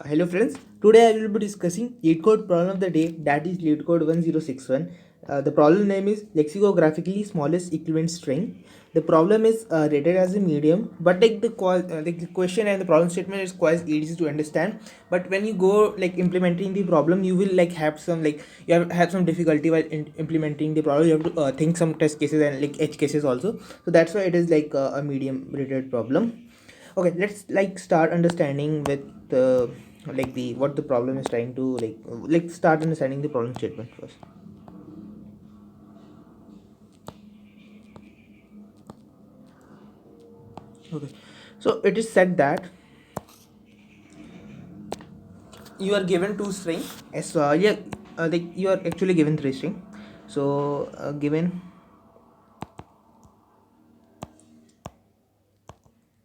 Hello friends, today I will be discussing LeetCode problem of the day, that is LeetCode 1061. The problem name is lexicographically smallest equivalent string. The problem is rated as a medium, but the question and the problem statement is quite easy to understand. But when you go implementing the problem, you will have some have some difficulty while implementing the problem. You have to think some test cases and edge cases also. So that's why it is a medium rated problem. Okay, let's start understanding with the the what the problem is trying to start understanding the problem statement first. Okay, so it is said that you are given two string as you are actually given three string. So given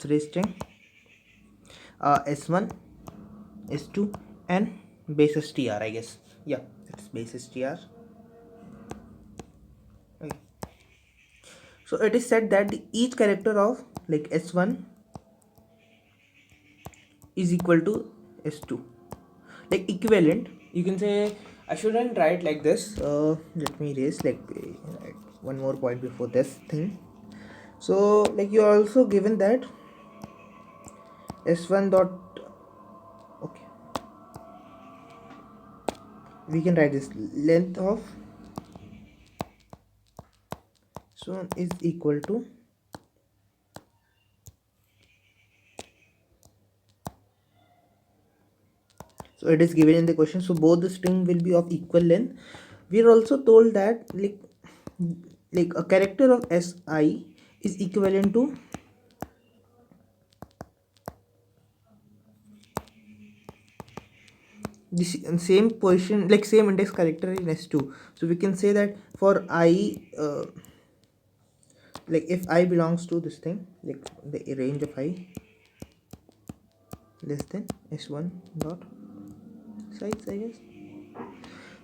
three string s1, s2 and baseStr, I guess. Yeah, it's baseStr. Okay. So it is said that each character of s1 is equal to s2, equivalent. You can say, I shouldn't write like this. Let me erase write one more point before this thing. So you are also given that s1 dot, okay, we can write this length of s1 is equal to, so it is given in the question, so both the string will be of equal length. We are also told that a character of si is equivalent to this same position, same index character in s2. So we can say that for I, if I belongs to this thing, the range of I less than s1 dot size, I guess.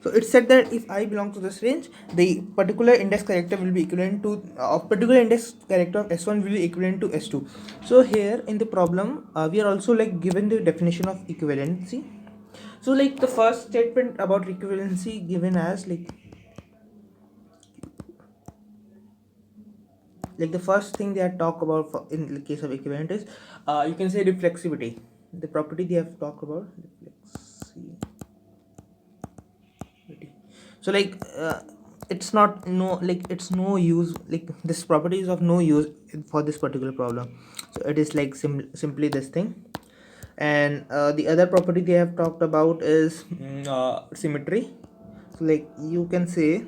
So it said that if I belong to this range, the particular index character will be equivalent to particular index character of s1 will be equivalent to s2. So here in the problem, we are also given the definition of equivalency. So the first statement about equivalency given as the first thing they have talked about in the case of equivalent is you can say reflexivity. The property they have talked about reflexivity. So it's not no it's no use, this property is of no use for this particular problem. So it is simply this thing. And the other property they have talked about is symmetry. So you can say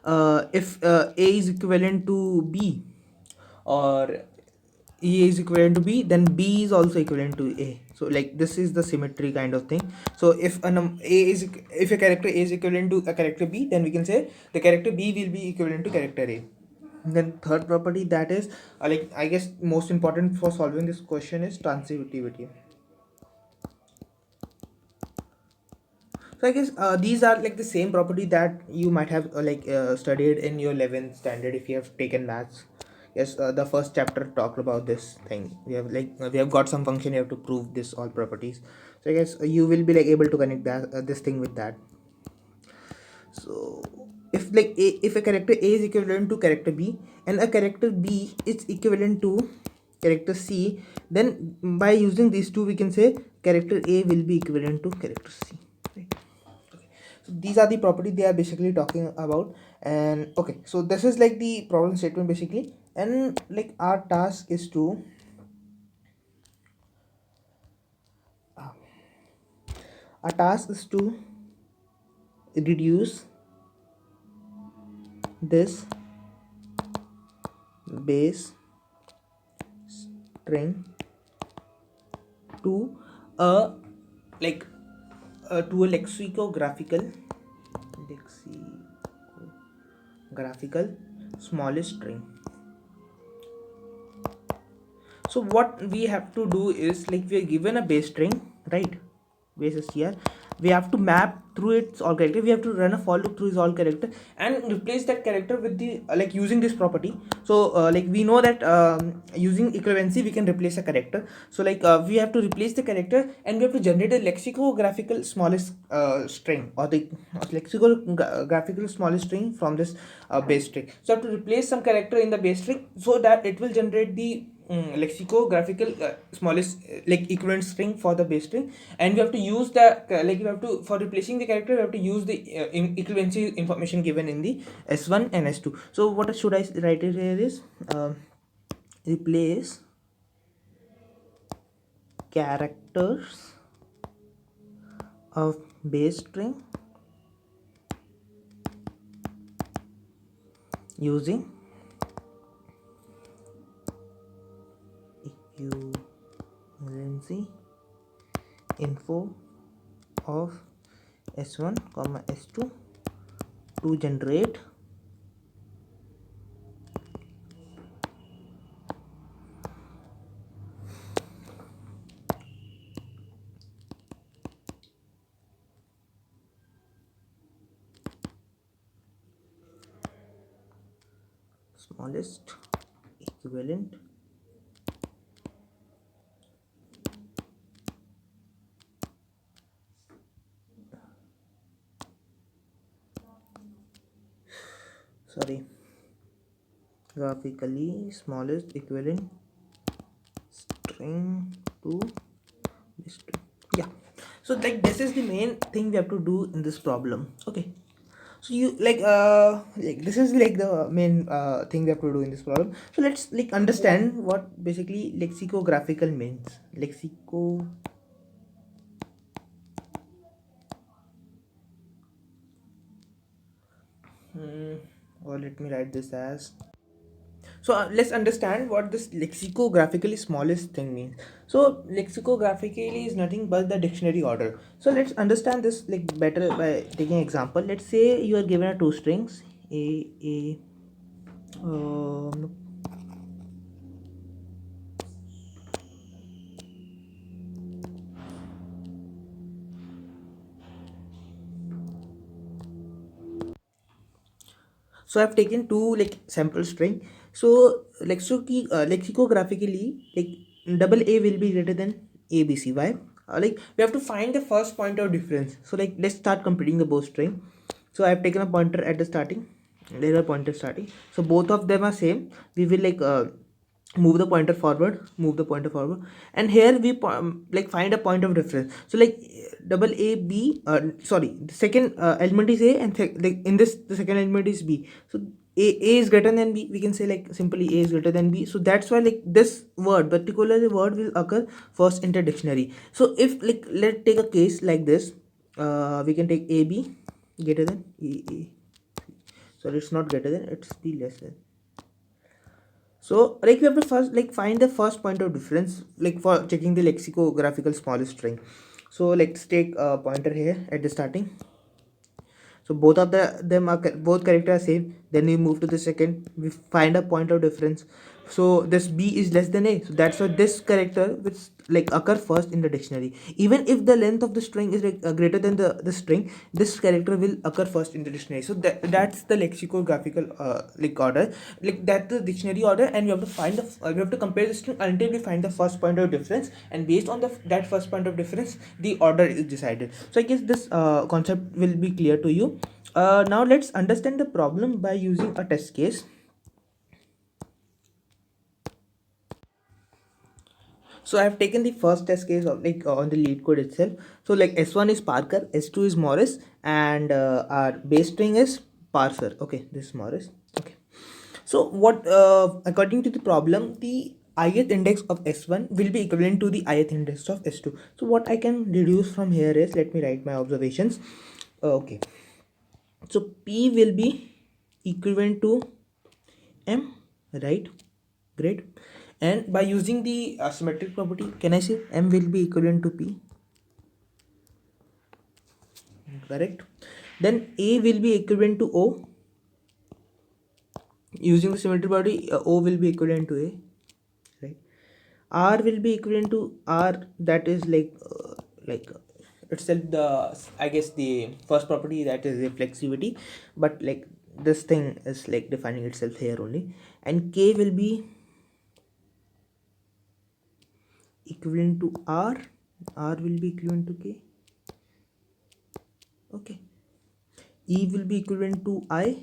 if a is equivalent to b, or E is equivalent to b, then b is also equivalent to a. So this is the symmetry kind of thing. So if if a character a is equivalent to a character b, then we can say the character b will be equivalent to character a. And then third property, that is I guess most important for solving this question, is transitivity. So I guess these are the same property that you might have studied in your 11th standard if you have taken maths. Yes, the first chapter talked about this thing. We have got some function, you have to prove this all properties. So I guess you will be able to connect that this thing with that. So if if a character a is equivalent to character b and a character b is equivalent to character c, then by using these two we can say character a will be equivalent to character c, right? So these are the property they are basically talking about. And okay, so this is the problem statement basically. And our task is to reduce this base string to a lexicographical smallest string. So what we have to do is we are given a base string, right? Base is here, we have to map through its all character, we have to run a for loop through its all character and replace that character with the like using this property. So like we know that using equivalency we can replace a character. So like we have to replace the character and we have to generate a lexicographical smallest string, or the lexicographical smallest string from this base string. So I have to replace some character in the base string so that it will generate the lexicographical smallest like equivalent string for the base string. And we have to use the like you have to, for replacing the character, we have to use the equivalency information given in the s1 and s2. So what should I write it here is replace characters of base string using equivalency info of s1 comma s2 to generate smallest equivalent sorry graphically smallest equivalent string to this string. Yeah, so like this is the main thing we have to do in this problem. Okay, so you like this is like the main thing we have to do in this problem. So let's like understand what basically lexicographical means. Or let me write this as, so let's understand what this lexicographically smallest thing means. So lexicographically is nothing but the dictionary order. So let's understand this like better by taking example. Let's say you are given a two strings a um, so I've taken two like sample string. So lexicographically, like double A will be greater than ABC. Why? Like we have to find the first point of difference. So like let's start computing the both string. So I've taken a pointer at the starting, there are pointers starting. So both of them are same. We will like move the pointer forward, and here we like find a point of difference. So like double a b sorry, the second element is a, and like in this the second element is b. So a is greater than b, we can say like simply a is greater than b. So that's why like this word, particularly word, will occur first in the dictionary. So if like let's take a case like this, we can take ab greater than a. Sorry, it's not greater than, it's the less than. So like we have to first like find the first point of difference like for checking the lexicographical smallest string. So let's take a pointer here at the starting. So both of them are both characters are same. Then we move to the second, we find a point of difference. So this b is less than a, so that's why this character which like occur first in the dictionary. Even if the length of the string is like greater than the string, this character will occur first in the dictionary. So that's the lexicographical like order, like that's the dictionary order. And we have to find the we have to compare the string until we find the first point of difference, and based on that first point of difference the order is decided. So I guess this concept will be clear to you. Now let's understand the problem by using a test case. So I have taken the first test case of like on the LeetCode itself. So like s1 is Parker, s2 is Morris, and our base string is parser. Okay, this is Morris. Okay. So what according to the problem, the ith index of s1 will be equivalent to the ith index of s2. So what I can deduce from here is, let me write my observations. Okay. So p will be equivalent to m, right? Great. And by using the symmetric property, can I say m will be equivalent to p? Correct. Then a will be equivalent to o. Using the symmetry property, o will be equivalent to a, right? R will be equivalent to r, that is like itself the, I guess, the first property, that is reflexivity, but like this thing is like defining itself here only. And k will be equivalent to r will be equivalent to k. Okay, e will be equivalent to I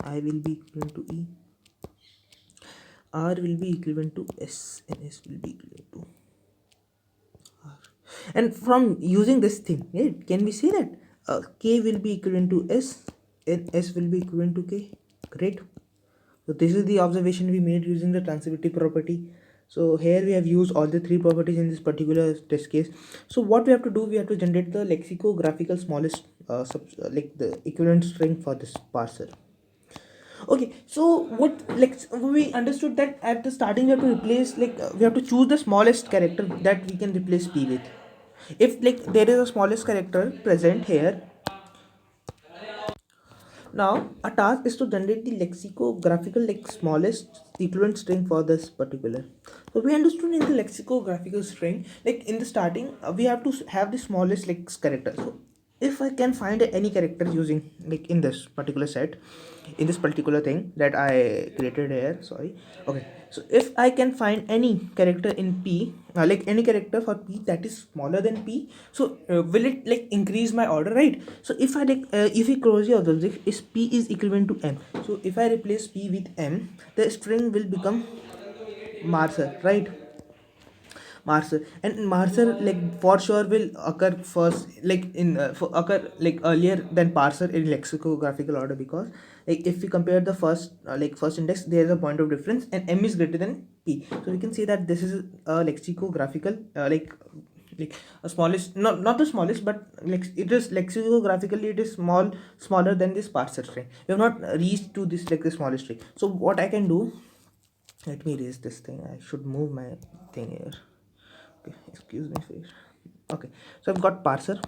will be equivalent to e, r will be equivalent to s, and s will be equivalent to r. And from using this thing, right, can we say that k will be equivalent to s and s will be equivalent to k? Great. So this is the observation we made using the transitivity property. So here we have used all the three properties in this particular test case. So what we have to do, we have to generate the lexicographical smallest like the equivalent string for this parser. Okay, so what, like, we understood that at the starting we have to replace, like, we have to choose the smallest character that we can replace p with. If like there is a smallest character present here, now a task is to generate the lexicographical, like, smallest equivalent string for this particular. So we understood in the lexicographical string, like in the starting, we have to have the smallest like character. So if I can find any character using, like, in this particular set, in this particular thing that I created here, sorry. Okay, so if I can find any character in p, like any character for p that is smaller than p, so will it like increase my order, right? So if I like if we closely observe this, is p is equivalent to m, so if I replace p with m, the string will become marser, right? Marser, and marser, like, for sure will occur first, like in occur like earlier than parser in lexicographical order, because like if we compare the first like first index, there is a point of difference and m is greater than p, so we can say that this is a lexicographical like a smallest, not the smallest, but like it is lexicographically it is smaller than this parser string. We have not reached to this like the smallest string. So what I can do, let me erase this thing, I should move my thing here. Okay, excuse me for it. Okay, so I've got parser.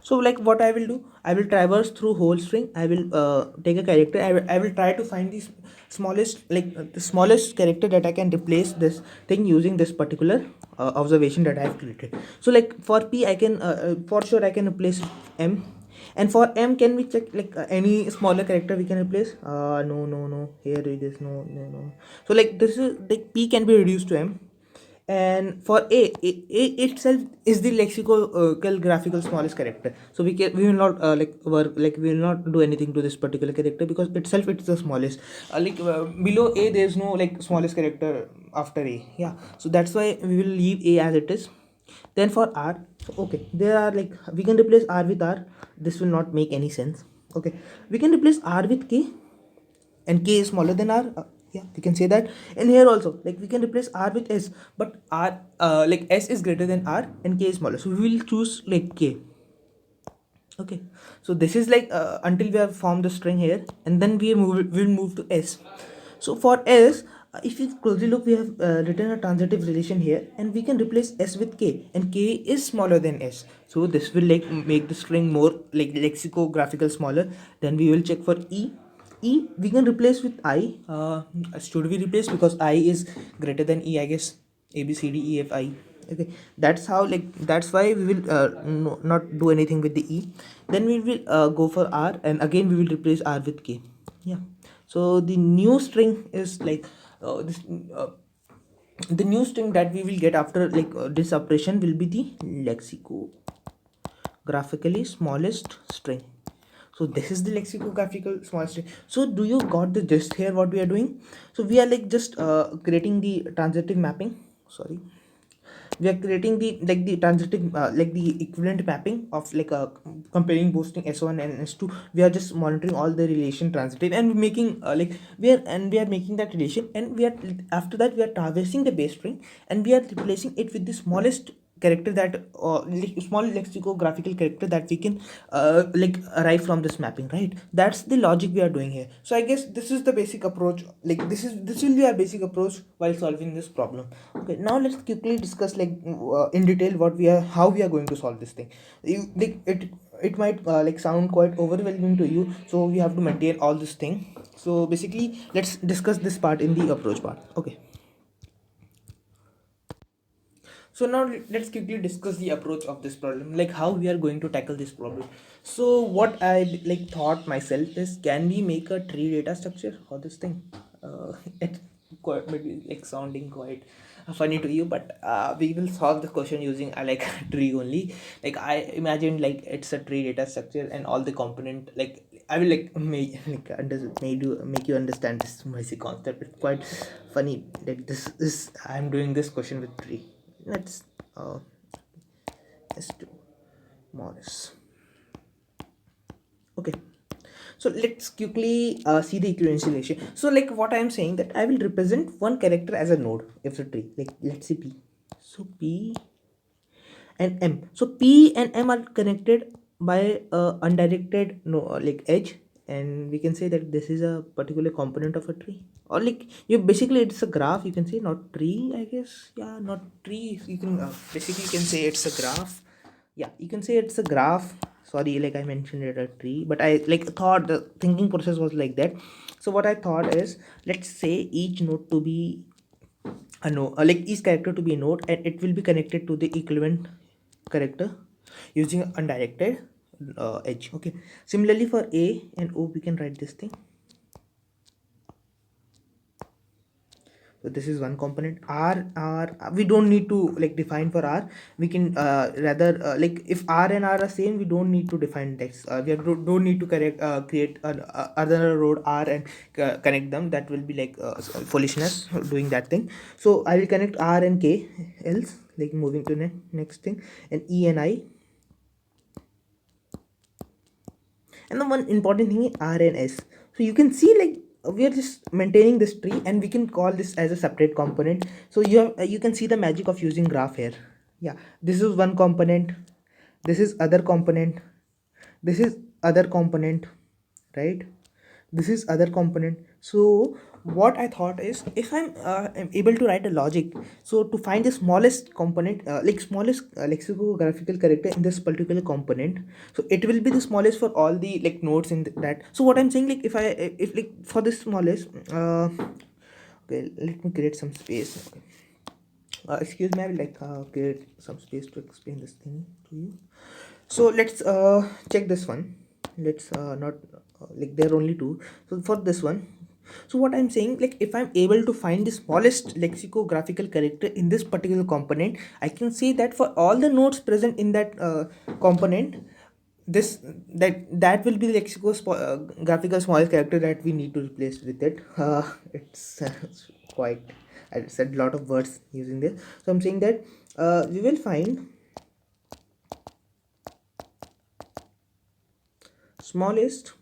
So like what I will do, I will traverse through whole string, I will take a character, I will try to find the smallest, like the smallest character that I can replace this thing using this particular observation that I have created. So like for p I can for sure I can replace m, and for m can we check like any smaller character we can replace? No, here it is, no. So like this is like p can be reduced to m, and for a itself is the lexical graphical smallest character, so we will not like work, like we will not do anything to this particular character because itself it's the smallest, below a there is no like smallest character after a, yeah, so that's why we will leave a as it is. Then for r, okay, there are like we can replace r with r, this will not make any sense. Okay, we can replace r with k, and k is smaller than r, yeah, we can say that. And here also, like, we can replace r with s, but r like s is greater than r and k is smaller, so we will choose like k. Okay, so this is like until we have formed the string here, and then we'll move to s. So for s, if you closely look, we have written a transitive relation here, and we can replace s with k, and k is smaller than s, so this will like make the string more like lexicographical smaller. Then we will check for e, we can replace with I. Should we replace, because I is greater than e, I guess, a b c d e f I. Okay, that's how, like, that's why we will no, not do anything with the e. Then we will go for r, and again we will replace r with k. Yeah, so the new string is like this the new string that we will get after like this operation will be the lexicographically smallest string. So this is the lexicographical small string. So do you got the gist here what we are doing? So we are like just creating the transitive mapping, sorry, we are creating the like the transitive like the equivalent mapping of like comparing boosting s1 and s2. We are just monitoring all the relation transitive and making like we are making that relation, and we are, after that, we are traversing the base string, and we are replacing it with the smallest character that like small lexicographical character that we can like arrive from this mapping, right? That's the logic we are doing here. So I guess this is the basic approach, like this will be our basic approach while solving this problem. Okay, now let's quickly discuss like in detail what we are, how we are going to solve this thing. Like it might like sound quite overwhelming to you, so we have to maintain all this thing. So basically let's discuss this part in the approach part. Okay, So now let's quickly discuss the approach of this problem, like how we are going to tackle this problem. So what I like thought myself is, can we make a tree data structure for this thing? It's quite maybe like sounding quite funny to you, but we will solve the question using like tree only. Like I imagine like it's a tree data structure and all the component, like I will like make you understand this basic concept. It's quite funny. Like this I'm doing this question with tree. Let's let's do Morris. Okay, so let's quickly see the equivalence relation. So like what I am saying, that I will represent one character as a node of the tree. Like let's say P. So P and M. So P and M are connected by undirected no like edge, and we can say that this is a particular component of a tree. Or like you basically it's a graph, you can say, not tree, I guess. Yeah, not tree. You can basically you can say it's a graph. Yeah, you can say it's a graph. Sorry, like I mentioned it a tree, but I like thought the thinking process was like that. So what I thought is, let's say each node to be a node, like each character to be a node, and it will be connected to the equivalent character using undirected edge. Okay, similarly for A and O we can write this thing. So this is one component. R we don't need to like define for R. We can rather like if R and R are same, we don't need to define this. Don't need to create another road R and connect them. That will be like foolishness doing that thing. So I will connect R and K else, like moving to next thing, and E and I. And the one important thing is R and S. So you can see like we are just maintaining this tree, and we can call this as a separate component. So you can see the magic of using graph here. Yeah, this is one component, this is other component, this is other component, right? This is other component. So what I thought is, if I'm able to write a logic, so to find the smallest component, like smallest lexicographical character in this particular component, so it will be the smallest for all the like nodes in that. So what I'm saying, like if like for the smallest okay, let me create some space. Okay. Excuse me, I will like create some space to explain this thing to you. So let's check this one. Let's not like there are only two. So for this one, so what I'm saying, like if I'm able to find the smallest lexicographical character in this particular component, I can say that for all the nodes present in that component, this that will be the lexicographical smallest character that we need to replace with it. It's quite, I said a lot of words using this. So I'm saying that we will find smallest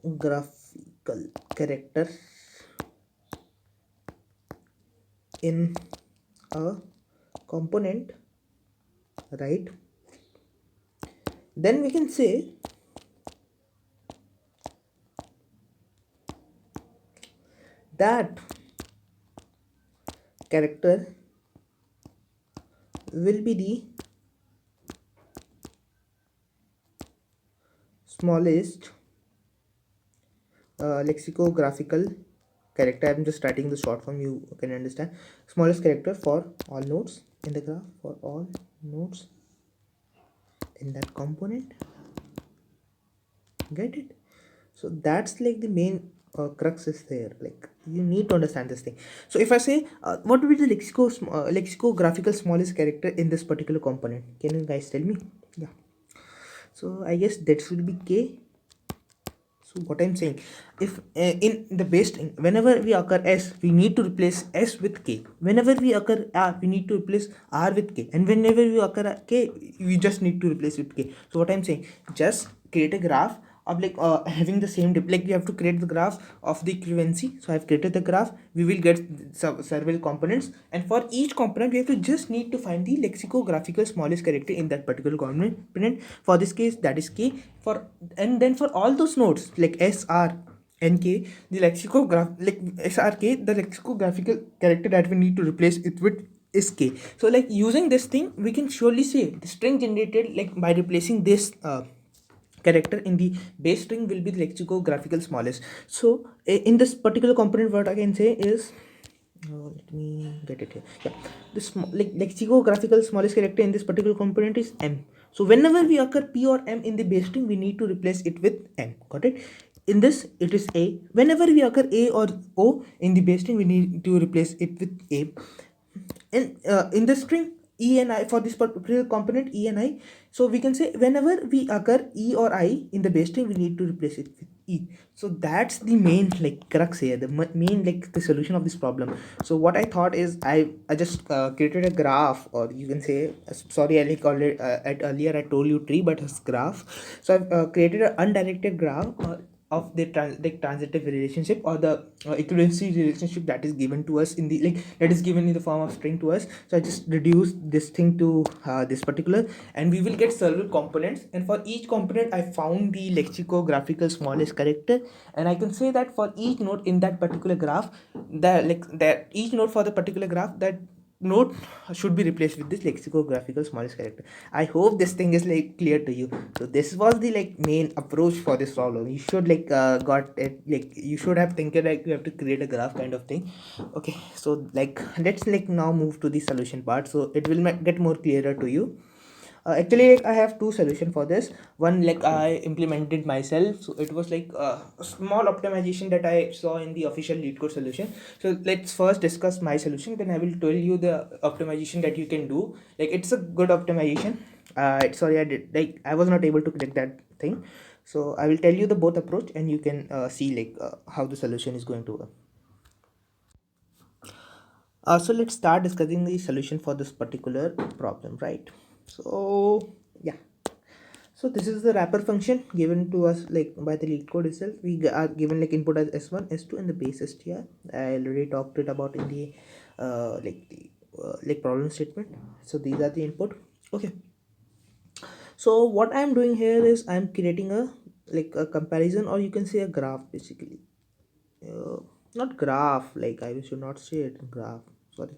lexicographical character in a component, right? Then we can say that character will be the smallest lexicographical character. I'm just writing the short form, you can understand. Smallest character for all nodes in the graph, for all nodes in that component. Get it? So that's like the main crux is there. Like you need to understand this thing. So if I say what will be the lexicographical smallest character in this particular component, can you guys tell me? Yeah, so I guess that should be K. So what I'm saying, if in the base string, whenever we occur S, we need to replace S with K. Whenever we occur R, we need to replace R with K. And whenever we occur K, we just need to replace with K. So what I'm saying, just create a graph of like having the same like we have to create the graph of the equivalency. So I've created the graph. We will get several components, and for each component we have to just need to find the lexicographical smallest character in that particular component. For this case, that is K. For and then for all those nodes like S, R and K, the the lexicographical character that we need to replace it with is K. So like using this thing, we can surely say the string generated like by replacing this character in the base string will be the lexicographical smallest. So in this particular component, what I can say is, let me get it here. Yeah, this like lexicographical smallest character in this particular component is m. So whenever we occur p or m in the base string, we need to replace it with m. Got it? In this, it is a. Whenever we occur a or o in the base string, we need to replace it with a. In the string e and I, for this particular component e and I, so we can say whenever we occur e or I in the base string, we need to replace it with e. So that's the main like crux here, the main like the solution of this problem. So what I thought is I just created a graph, or you can say, sorry, I like already at earlier I told you tree, but it's graph. So I've created an undirected graph of the transitive relationship, or the equivalency relationship that is given to us in the like that is given in the form of string to us. So I just reduce this thing to this particular, and we will get several components, and for each component I found the lexicographical smallest character, and I can say that for each node in that particular graph, that each node for the particular graph, that node should be replaced with this lexicographical smallest character. I hope this thing is like clear to you. So this was the like main approach for this problem. You should like got it, like you should have thinking like you have to create a graph kind of thing. Okay, so like let's like now move to the solution part, so it will get more clearer to you. Actually, like, I have two solution for this. One like I implemented myself, so it was like a small optimization that I saw in the official LeetCode solution. So let's first discuss my solution, then I will tell you the optimization that you can do. Like it's a good optimization. Sorry, I was not able to click that thing. So I will tell you the both approach, and you can see like how the solution is going to work. So let's start discussing the solution for this particular problem, right? So yeah, so this is the wrapper function given to us like by the LeetCode itself. We are given like input as s1, s2, and the baseStr. I already talked it about in the like problem statement. So these are the input. Okay. So what I'm doing here is I'm creating a like a comparison, or you can say a graph basically. Uh, Not graph, like I should not say it graph. Sorry.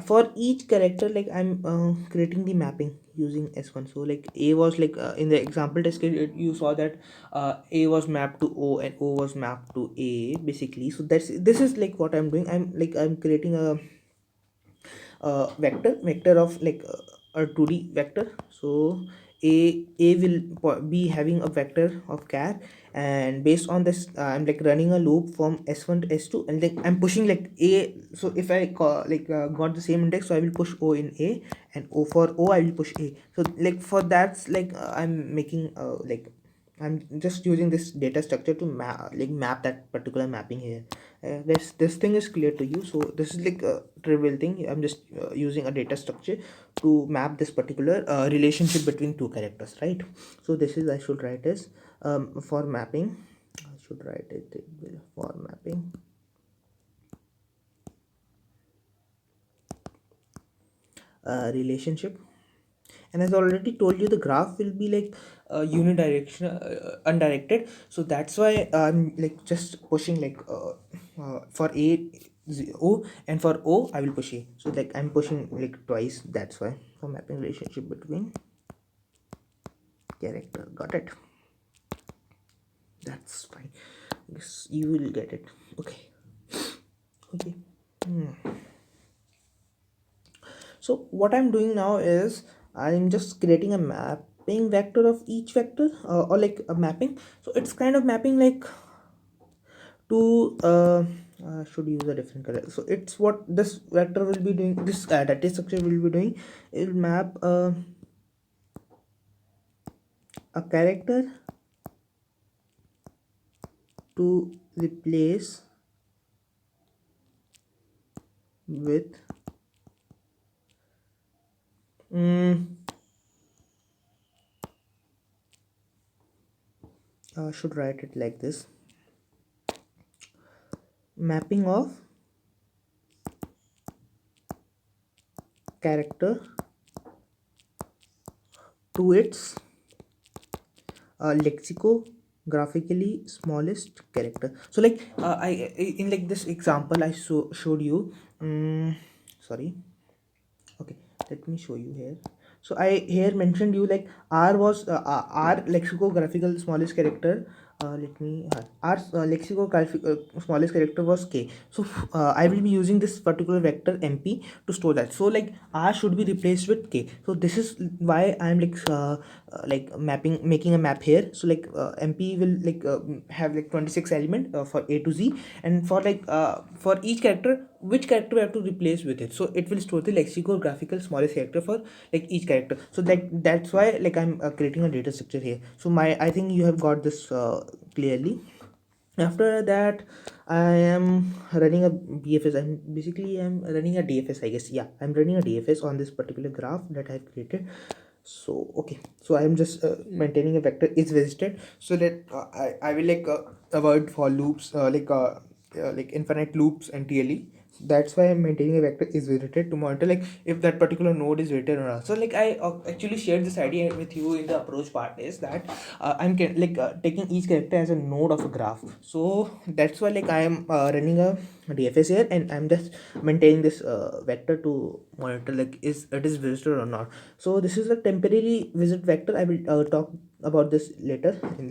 For each character, like I'm creating the mapping using s1. So like a was like in the example test case, you saw that a was mapped to o and o was mapped to a basically. So this is like what I'm doing. I'm creating a vector of like a 2D vector. So a will be having a vector of char, and based on this I'm like running a loop from s1 to s2, and like I'm pushing like a. So if I got the same index, so I will push o in a, and o for o I will push a. So like for that's like I'm making like I'm just using this data structure to map that particular mapping here. This thing is clear to you. So this is like a trivial thing. I'm just using a data structure to map this particular relationship between two characters, right? So this is I should write as for mapping. I should write it for mapping. Relationship. And as I already told you, the graph will be like unidirectional, undirected. So that's why I'm like just pushing like for a o, and for o I will push a. So like I'm pushing like twice. That's why for mapping relationship between character. Got it? That's fine. Yes, you will get it. Okay. Okay. So what I'm doing now is I'm just creating a mapping vector of each vector, or like a mapping. So it's kind of mapping like to should use a different color. So it's what this vector will be doing, this data structure will be doing. It will map a character to replace with should write it like this: mapping of character to its lexicographically smallest character. So like in like this example I showed you. Sorry. Okay, let me show you here. So I here mentioned you like R was R lexicographical smallest character. Let me R lexicographical smallest character was K. So I will be using this particular vector MP to store that. So like R should be replaced with K. So this is why I'm like making a map here. So like MP will have like 26 element for A to Z, and for each character, which character we have to replace with it. So it will store the lexicographical smallest character for like each character. So like that's why like I'm creating a data structure here. So I think you have got this clearly. After that, I am running a BFS. I'm running a DFS, I guess. Yeah, I'm running a DFS on this particular graph that I've created. So okay, so I'm just maintaining a vector is visited, so that I will avoid for loops like infinite loops and TLE. That's why I'm maintaining a vector is visited to monitor like if that particular node is visited or not. So like I actually shared this idea with you in the approach part, is that taking each character as a node of a graph. So that's why like I am running a DFS here, and I'm just maintaining this vector to monitor like is it is visited or not. So this is a temporary visit vector. I will talk about this later in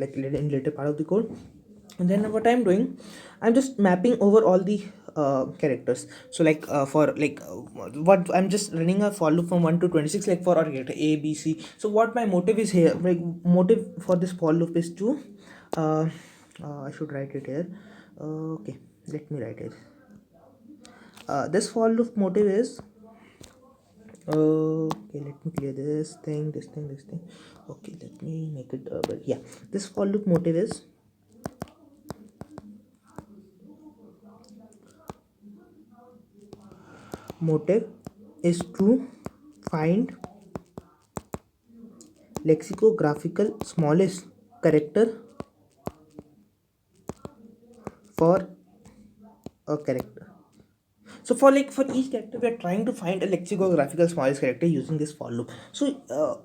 later part of the code. And then what I'm doing, I'm just mapping over all the characters. So like for like what I'm just running a for loop from 1 to 26, like for our character A B C. So what my motive is here, like motive for this for loop is to uh, I should write it here. Okay, let me write it. This for loop motive is okay, let me clear this thing. Okay, let me make it but yeah, this for loop motive is to find lexicographical smallest character for a character. So for each character, we are trying to find a lexicographical smallest character using this for loop. So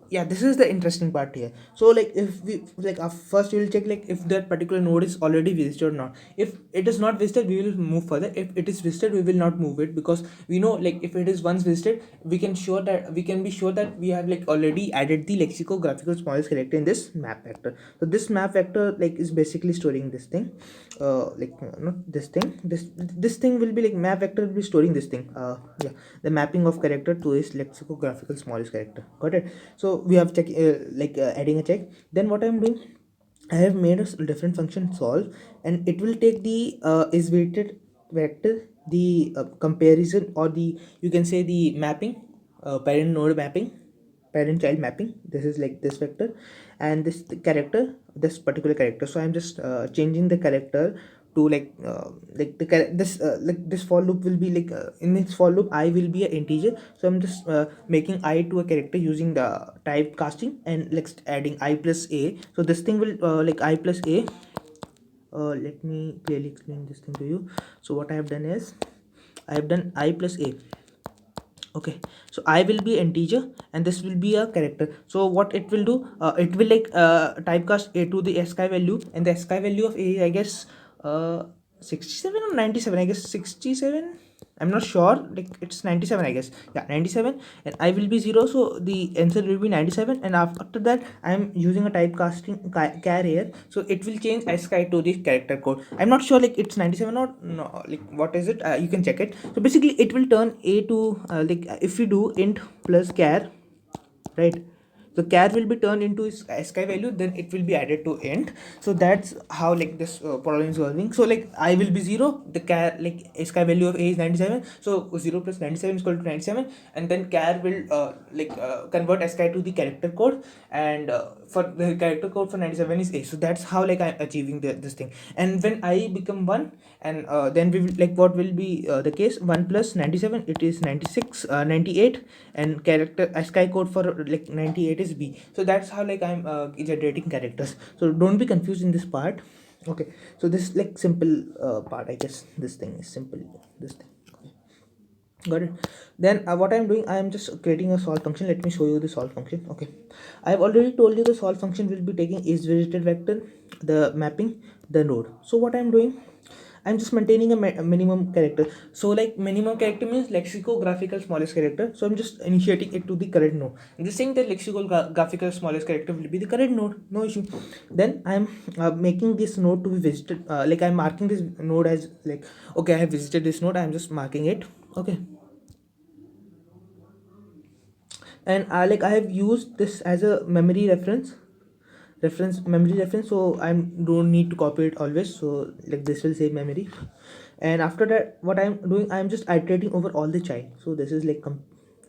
yeah, this is the interesting part here. So like if we like first we will check like if that particular node is already visited or not. If it is not visited, we will move further. If it is visited, we will not move it, because we know like if it is once visited, we can be sure that we have like already added the lexicographical smallest character in this map vector. So this map vector like is basically storing this thing, not this thing, this thing will be like map vector will be storing this thing, yeah, the mapping of character to is lexicographical smallest character. Got it? So we have check adding a check. Then what I'm doing, I have made a different function solve, and it will take the is weighted vector, the comparison, or the you can say the mapping, parent node mapping, parent child mapping. This is like this vector, and this the character, this particular character. So I'm just changing the character to this for loop will be in this for loop I will be an integer. So I'm just making I to a character using the type casting, and like adding I plus a. So this thing will I plus a. Let me clearly explain this thing to you. So what I have done is I have done I plus a. Okay, so I will be integer and this will be a character. So what it will do, it will typecast a to the sky value, and the sky value of a is, I guess, 67 or 97, I guess 67, I'm not sure, like it's 97, I guess. Yeah, 97, and I will be 0, so the answer will be 97. And after that I am using a typecasting char here, so it will change sky to the character code. I'm not sure like it's 97 or no, like what is it, you can check it. So basically it will turn a to if we do int plus char, right? So char will be turned into sky value, then it will be added to int. So that's how like this problem is working. So like I will be 0, the char like sky value of a is 97, so 0 plus 97 is equal to 97, and then char will convert sky to the character code, and for the character code for 97 is a. So that's how like I'm achieving this thing. And when I become 1, and then we will like what will be the case, 1 plus 97, it is 96, 98, and character sky code for like 98 is b. So that's how like I'm generating characters. So don't be confused in this part. Okay, so this is like simple part, I guess. This thing is simple, this thing. Got it? Then what I'm doing, I am just creating a solve function. Let me show you the solve function. Okay, I've already told you the solve function will be taking is visited vector, the mapping, the node. So what I'm doing, I'm just maintaining a minimum character. So like minimum character means lexicographical smallest character, so I'm just initiating it to the current node. I'm just saying that lexicographical smallest character will be the current node, no issue. Then I'm making this node to be visited, like I'm marking this node as like, okay, I have visited this node, I'm just marking it. Okay, and like I have used this as a memory memory reference, so I don't need to copy it always, so like this will save memory. And after that, what I'm doing, I'm just iterating over all the child. So this is like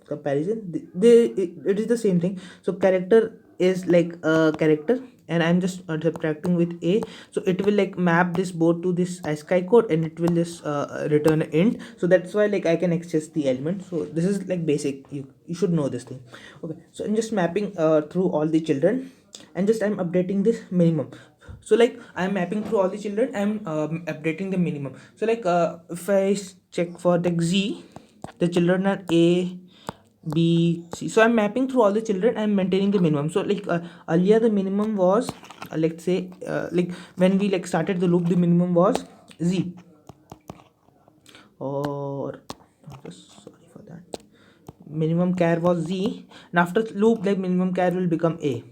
comparison, it is the same thing. So character is like a character, and I'm just subtracting with a, so it will like map this board to this ASCII code, and it will just return int. So that's why like I can access the element. So this is like basic, you should know this thing. Okay, so I'm just mapping through all the children, and just I'm updating this minimum. So like I'm mapping through all the children, I'm updating the minimum. So like if I check for the Z, the children are A, B, C. So I'm mapping through all the children, I'm maintaining the minimum. So like earlier the minimum was let's say like when we like started the loop, the minimum was Z, or just sorry for that, minimum char was Z, and after loop like minimum char will become A.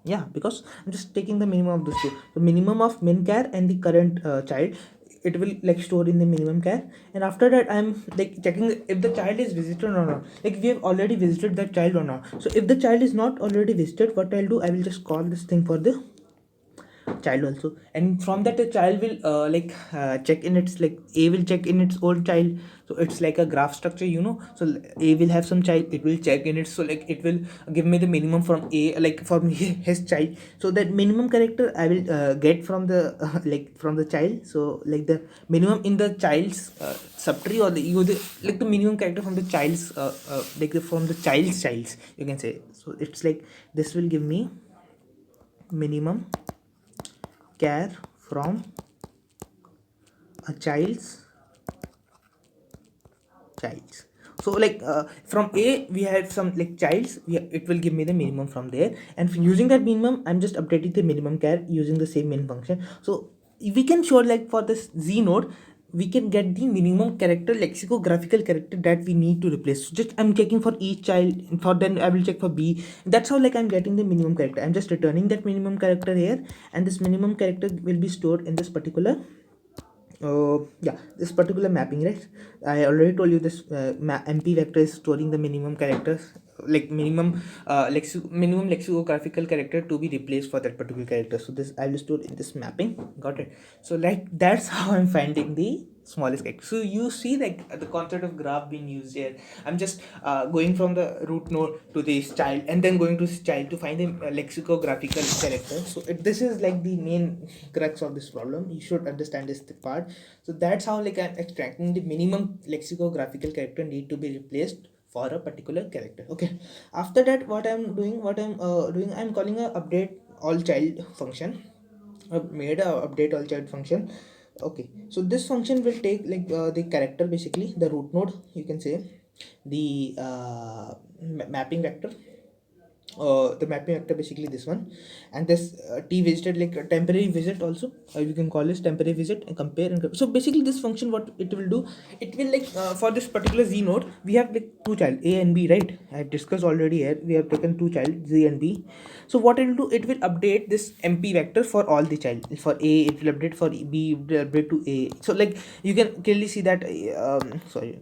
Yeah, because I'm just taking the minimum of those two, the minimum of min char and the current child, it will like store in the minimum char. And after that I'm like checking if the child is visited or not, like we have already visited that child or not. So if the child is not already visited, what I'll do, I will just call this thing for the child also, and from that the child will check in its, like A will check in its old child. So it's like a graph structure, so A will have some child, it will check in it, so like it will give me the minimum from A, like from his child. So that minimum character I will get from the like from the child. So like the minimum in the child's subtree, or like the minimum character from the child's from the child's you can say. So it's like this will give me minimum char from a child's. So like from A we have some like childs, it will give me the minimum from there, and using that minimum I'm just updating the minimum char using the same min function. So we can show like for this Z node we can get the minimum character, lexicographical character that we need to replace. So just I'm checking for each child, for then I will check for B. That's how like I'm getting the minimum character. I'm just returning that minimum character here, and this minimum character will be stored in this particular yeah, this particular mapping, right? I already told you this mp vector is storing the minimum characters, like minimum lexicographical character to be replaced for that particular character. So this I will store in this mapping. Got it? So like that's how I'm finding the smallest character. So you see like the concept of graph being used here. I'm just going from the root node to this child, and then going to this child to find the lexicographical character. So this is like the main crux of this problem. You should understand this part. So that's how like I'm extracting the minimum lexicographical character need to be replaced for a particular character. Okay, after that what I'm doing, I'm calling a update all child function. I've made a update all child function. Okay, so this function will take like the character, basically the root node, you can say, the mapping vector, the mapping vector basically this one, and this t visited, like a temporary visit also, you can call this temporary visit, and compare and so basically this function what it will do, it will like for this particular Z node we have like two child A and B, right? I have discussed already here, we have taken two child Z and B. So what it will do, it will update this mp vector for all the child. For A it will update, for B it will update to A. So like you can clearly see that sorry,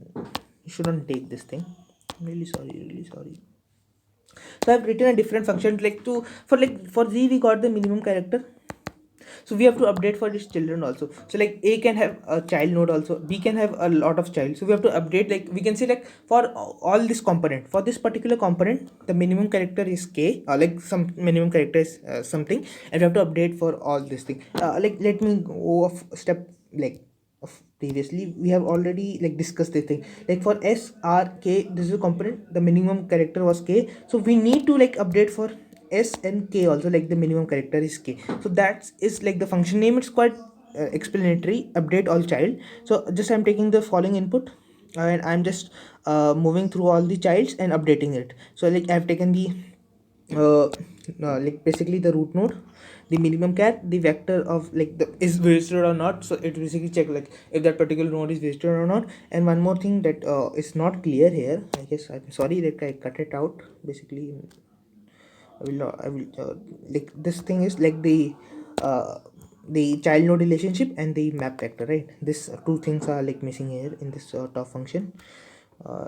you shouldn't take this thing, really sorry. So I've written a different function like to, for Z we got the minimum character, so we have to update for these children also. So like A can have a child node also, B can have a lot of child, so we have to update, like we can say like for all this component, for this particular component the minimum character is K, or like some minimum character is something, and we have to update for all this thing. Like let me go off step, like of previously we have already like discussed this thing, like for S R K, this is a component, the minimum character was K, so we need to like update for S and K also, like the minimum character is K. So that is like the function name, it's quite explanatory, update all child. So just I'm taking the following input, and I'm just moving through all the childs and updating it. So like I've taken the like basically the root node, the minimum char, the vector of like the is visited or not. So it basically check like if that particular node is visited or not. And one more thing that is not clear here, I guess I'm sorry that I cut it out. Basically I will not, I will like this thing is like uh, the child node relationship and the map vector, right? This two things are like missing here in this top function.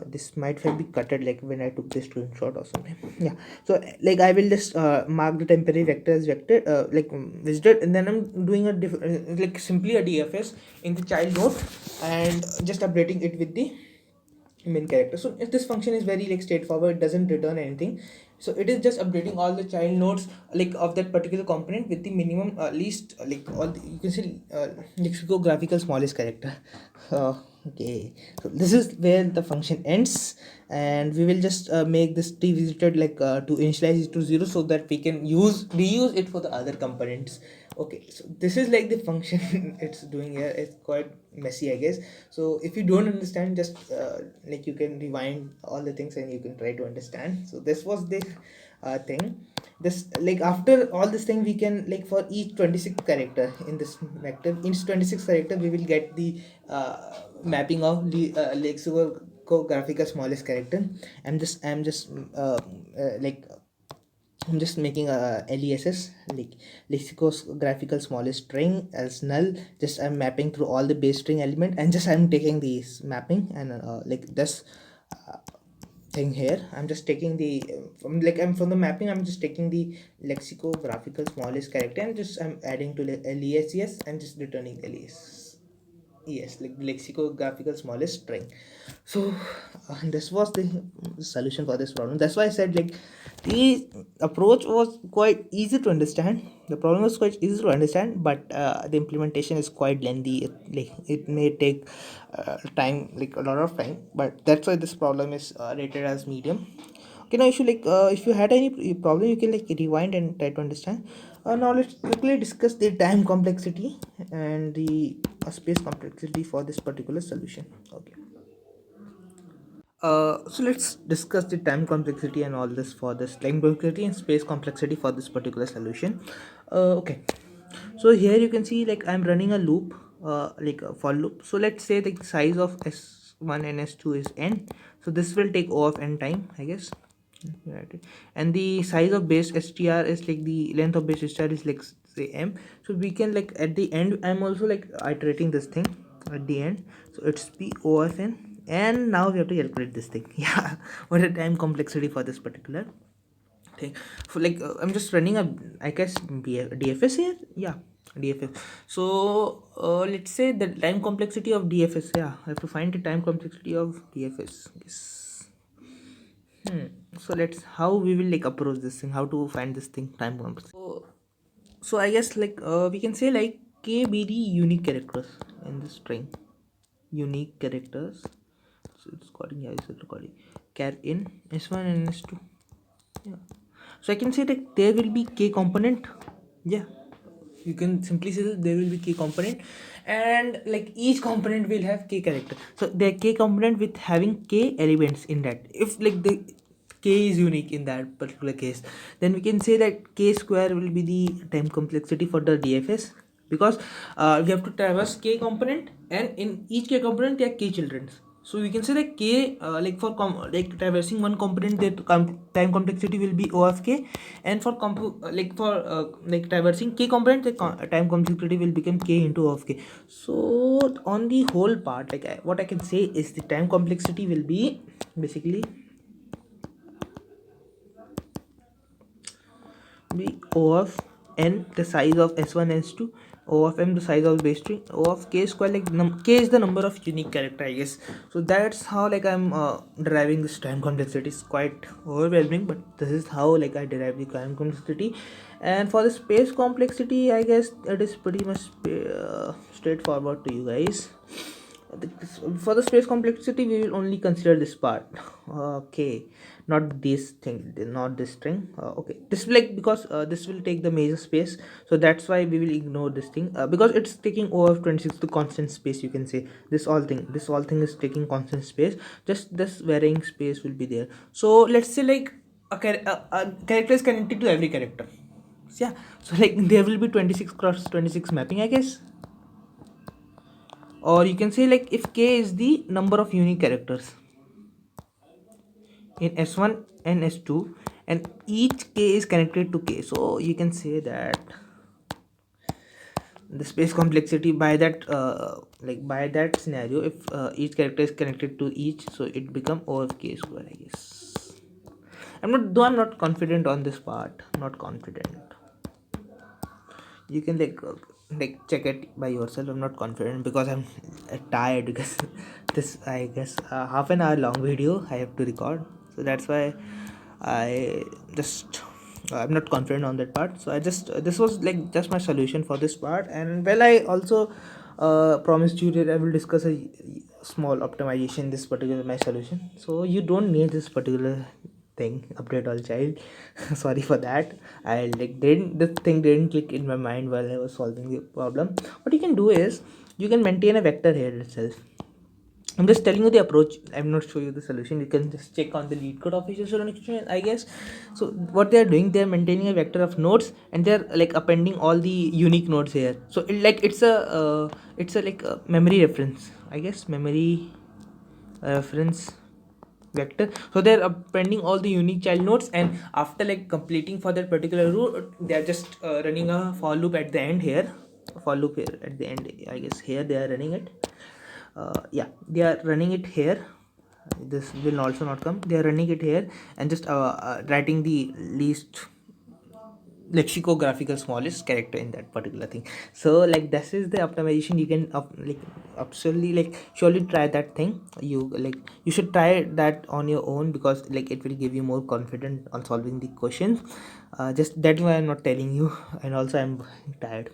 This might have been cutted like when I took this screenshot or something. Yeah. So like I will just mark the temporary vector as vector like visited, and then I'm doing a like simply a DFS in the child node and just updating it with the main character. So if this function is very like straightforward, it doesn't return anything. So it is just updating all the child nodes like of that particular component with the minimum least like all the, you can say lexicographical smallest character. Okay, so this is where the function ends, and we will just make this t visited like to initialize it to 0 so that we can reuse it for the other components. Okay, so this is like the function it's doing here. It's quite messy, I guess. So if you don't understand, just like you can rewind all the things and you can try to understand. So this was the thing. This like after all this thing we can like for each 26 character in this vector, each 26 character we will get the mapping of the lexicographical smallest character. I'm just like I'm just making a LESS like lexicographical smallest string as null. Just I'm mapping through all the base string element, and just I'm taking these mapping and like this uh, thing here. I'm just taking the from like I'm from the mapping. I'm just taking the lexicographical smallest character and just I'm adding to LESS and just returning LES. Yes, like lexicographical smallest string. So this was the solution for this problem. That's why I said like the approach was quite easy to understand. The problem was quite easy to understand, but the implementation is quite lengthy. It may take time, like a lot of time. But that's why this problem is rated as medium. Okay, now if you had any problem, you can like rewind and try to understand. Now let's quickly discuss the time complexity and the space complexity for this particular solution. Okay. So let's discuss the time complexity and all this for this time complexity and space complexity for this particular solution. Okay. So here you can see like I'm running a loop, like a for loop. So let's say the size of S1 and S2 is n. So this will take O of n time, I guess. Right. And the size of base str is like the length of base str is like say m. So we can like at the end I'm also like iterating this thing at the end. So it's p o of n, and now we have to calculate this thing. Yeah, what a time complexity for this particular thing. For like I'm just running a I guess DFS here. Yeah, DFS. So let's say the time complexity of DFS. Yeah, I have to find the time complexity of DFS. Yes. So let's how we will like approach this thing, how to find this thing time complex. So I guess like we can say like k be the unique characters in the string, unique characters. So it's recording, yeah, it's recording char in s1 and s2. Yeah, so I can say that there will be k component. Yeah, you can simply say that there will be k component, and like each component will have k character. So the k component with having k elements in that. If like the k is unique in that particular case, then we can say that k square will be the time complexity for the DFS, because we have to traverse k component, and in each k component there are k children. So we can say that k like for like traversing one component, that time complexity will be O of k, and for like for like traversing k component, the time complexity will become k into O of k. So on the whole part, like what I can say is the time complexity will be basically be O of n the size of s1 s2, O of m the size of base string, O of k square like k is the number of unique character, I guess. So that's how like I'm deriving this time complexity. It's quite overwhelming, but this is how like I derive the time complexity. And for the space complexity, I guess it is pretty much straightforward to you guys. For the space complexity we will only consider this part. Okay, not this thing, not this string. Okay, this will like because this will take the major space, so that's why we will ignore this thing, because it's taking O of 26 the constant space. You can say this all thing is taking constant space, just this varying space will be there. So let's say like a character is connected to every character. So, yeah, so like there will be 26 cross 26 mapping, I guess. Or you can say like if k is the number of unique characters in S1 and S2, and each k is connected to k, so you can say that the space complexity by that by that scenario, if each character is connected to each, so it become O of k square, I guess. I'm not confident on this part, not confident. You can check it by yourself. I'm not confident because I'm tired, because this, I guess, half an hour long video I have to record, so that's why I just I'm not confident on that part. So I just this was like just my solution for this part. And well, I also promised you that I will discuss a small optimization in this particular my solution, so you don't need this particular thing, update all child. Sorry for that. I like didn't this thing didn't click in my mind while I was solving the problem. What you can do is you can maintain a vector here itself. I'm just telling you the approach. I'm not showing you the solution. You can just check on the LeetCode official solution, I guess. So what they are doing, they are maintaining a vector of nodes, and they're like appending all the unique nodes here. So it's a like a memory reference, I guess, memory reference vector. So they're appending all the unique child nodes, and after like completing for that particular route, they're just running a for loop at the end here. For loop here at the end, I guess. Here they are running it. Yeah, they are running it here. This will also not come. They are running it here and just writing the least lexicographical smallest character in that particular thing. So like this is the optimization. You can absolutely like surely try that thing. You should try that on your own, because like it will give you more confident on solving the questions. Just that's why I'm not telling you. And also I'm tired.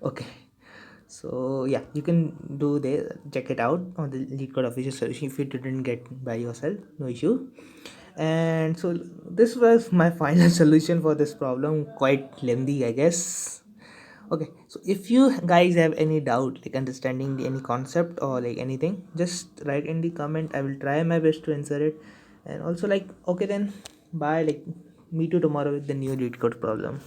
Okay, so yeah, you can do the check it out on the LeetCode official solution if you didn't get by yourself, no issue. And so this was my final solution for this problem, quite lengthy, I guess. Okay, so if you guys have any doubt, like understanding any concept or like anything, just write in the comment. I will try my best to answer it. And also like, okay then, bye, like meet you tomorrow with the new LeetCode problem.